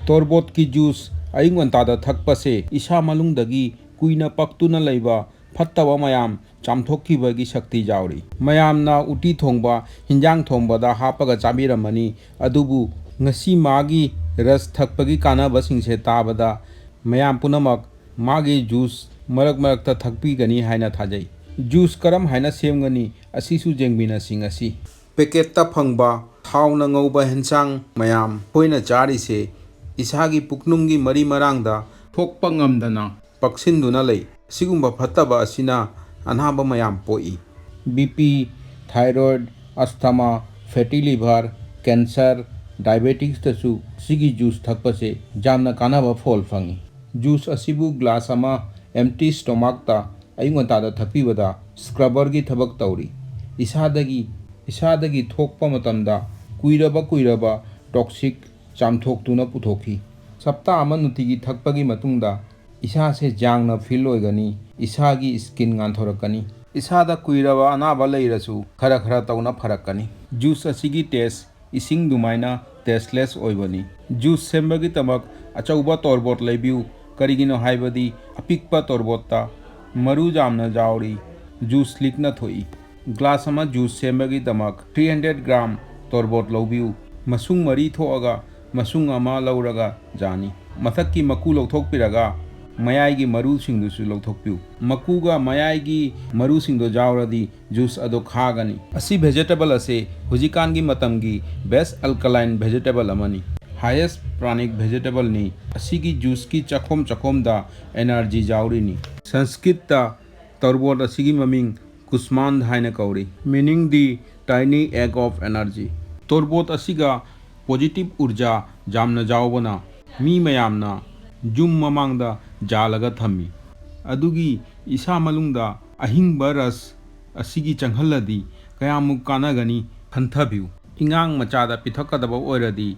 तोरबोट की जूस अयंगंतादा थकपसे इसा मनुंगदगी कुइना पक्तुना लैबा फत्तबा मयाम चामथोक्खिबगी शक्ति जाउरी मयामना उटी थोंबा हिंजांग थोंबदा हापगा चाबिरमनी अदुबु ngasi मागी रस थकपगी कानाबसिंगसे ताबदा मयाम पुनमक मागी जूस मरक मरकता थकपीगनी हाइना थाजै जूस करम हाइना सेमगनी असिसु जेंगबिनासिंग असि पैकेटता फंगबा थावना ngौबा हेंचांग मयाम होइना चारिसे इसागी पुकनुंगी मरी मरांगदा थोकपा ngamdana पक्सिंदुना लै सिगुंबा फत्तबा असिना अनाबा मयाम पोई BP thyroid asthma fatty liver cancer diabetes तसु सिगी जूस थकपसे जामना कानाबा फोल फंगी जूस असिबु ग्लास अमा एम्प्टी स्टोमाकता अयुंगंतादा थकपीबदा स्क्रबर की थबक तौरी इसादगी थोकपा मतमदा कुइरबा टॉक्सिक चामथोक्तुना पुथोखी सप्ताह अमा नुतिगी थकपगी मतुंगदा इसा से जांगना फील होगनी इसागी स्किन गांथोरकनी इसादा कुइरबा अनाबा लैरसु खरा खरा तौना फरकनी जूस असिगी टेस्ट इसिंग दुमाइना टेस्टलेस ओइबनी जूस सेंबगी तमक अचौबा तोरबोट लैबिउ करिगिनो हाइबदी अपिकपा तोरबोटता मरु जामना जाउरी जूस लिकना थोई ग्लास अमा जूस सेंबगी तमक 300 ग्राम तोरबोट लौबिउ मसुंग मरी थोअगा मसुंग अमा लौरगा जानी मथक्की मकु लौथोकपिरगा मयाइगी मरुसिंगदुसु लौथोकपिउ मकुगा मयाइगी मरुसिंगदो जाउरदी जूस अदो खागनी असि वेजिटेबल असे हुजिकानगी मतमगी बेस्ट अल्कलाइन वेजिटेबल अमनी हाईएस्ट प्राणिक वेजिटेबल नी असिगी जूस की चखोम दा एनर्जी जाउरीनी संस्कृत तोरबोट असिगी ममिंग कुस्मान हाइना कौरी meaning the tiny egg of energy तोरबोट असिगा पॉजिटिव ऊर्जा जामना जावबना मी मयामना जुम ममांगदा जालगा थम्मी अदुगी इसा मलुंगदा अहिंगबा रस असिगी चंगहल्लदी कयामुक कानागनी खंथबिउ इंगांग मचादा पिथकदबा ओइरदी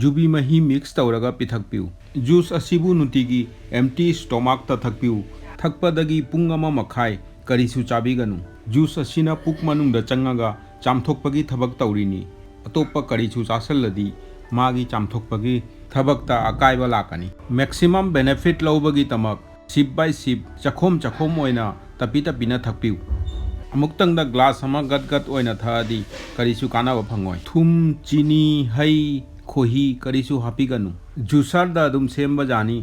जुबी मही मिक्स तौरगा पिथकपिउ जूस असिबु नुतिगी एम्प्टी स्टोमाक ता थकपिउ थकपदगी पुंग अमा मखाई करिसु चाबिगनु जूस असिना पुक मनुंगदा चंगगा चामथोकपगी थबक तौरीनी अतोप्पा करिसु चासल्लदी मागी चामथोकपगी थबकता अकायबा लाकनी मैक्सिमम बेनिफिट लौबगी तमक सिप बाय सिप चखोम ओइना तपी तपीना थकपिउ अमुक्तंगदा ग्लास अमा गदगद ओइना थादी करिसु कानाबा फंगोय थुम चीनी हई खोही करिसु हापिगनु जूसरदा अदुम सेंबा जानी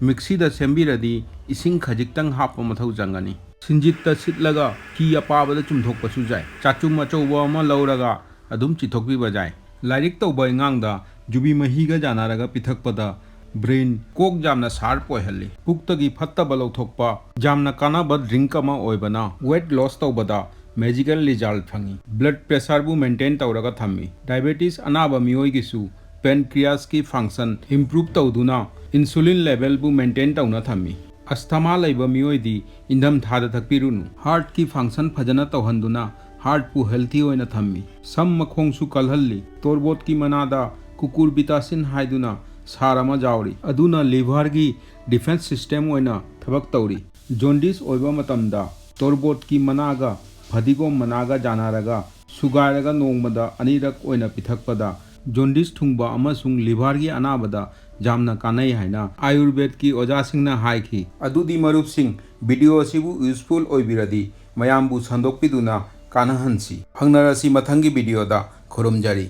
मिक्सीदा सेंबिरदी इसिंग खजिक्तंग हापा मथौ जंगनी सिंजित्ता सिटलगा की अपाबदा चुमथोकपसु जाय चाचुम अचौबा अमा लौरगा अदुम चिथोकपीबा जाय लाइरिक तौबा इंगांगदा जुबी महीगा जानारगा पिथकपदा ब्रेन कोक जामना शार्प ओइहल्ली पुक्तगी फत्तबा लौथोकपा जामना कानाबा ड्रिंक अमा ओइबना वेट लॉस तौबदा मैजिकल रिजल्ट फंगी ब्लड प्रेशर बु मेंटेन तौरगा थम्मी डायबिटीज अनाबा मियोइगिसु पेनक्रियास की फंक्शन इंप्रूव तौदुना इंसुलिन लेवल बु मेंटेन तौना थम्मी अस्थमा लैबा मियोइदी इंधम थादा थकपिरुनु हार्ट की फंक्शन फजना तौहंदुना हार्ट पु हेल्थी होइना थम्मी सम मखोंगसु कलहल्ली तोरबोट की मनादा कुकुर बितासिन हाइदुना सारमा जाउरी अदुना लिवर की डिफेंस सिस्टम होइना थबक तौरी जोंडिस ओइबा मतमदा तोरबोट की मनागा फदिगोम मनागा जानारगा सुगारगा नोंगमदा अनिरक ओइना पिथकपदा जोंडिस थुंगबा अमसुंग लिवर की अनाबदा जामना कानै हाइना आयुर्वेद की ओजासिंगना हाइखी अदुदी मरुपसिंग वीडियो असिबु यूजफुल ओइबिरदी मयामबु संदोकपिदुना कानहंसी फंगनरसी मथंगी वीडियोदा खुरुमजरी।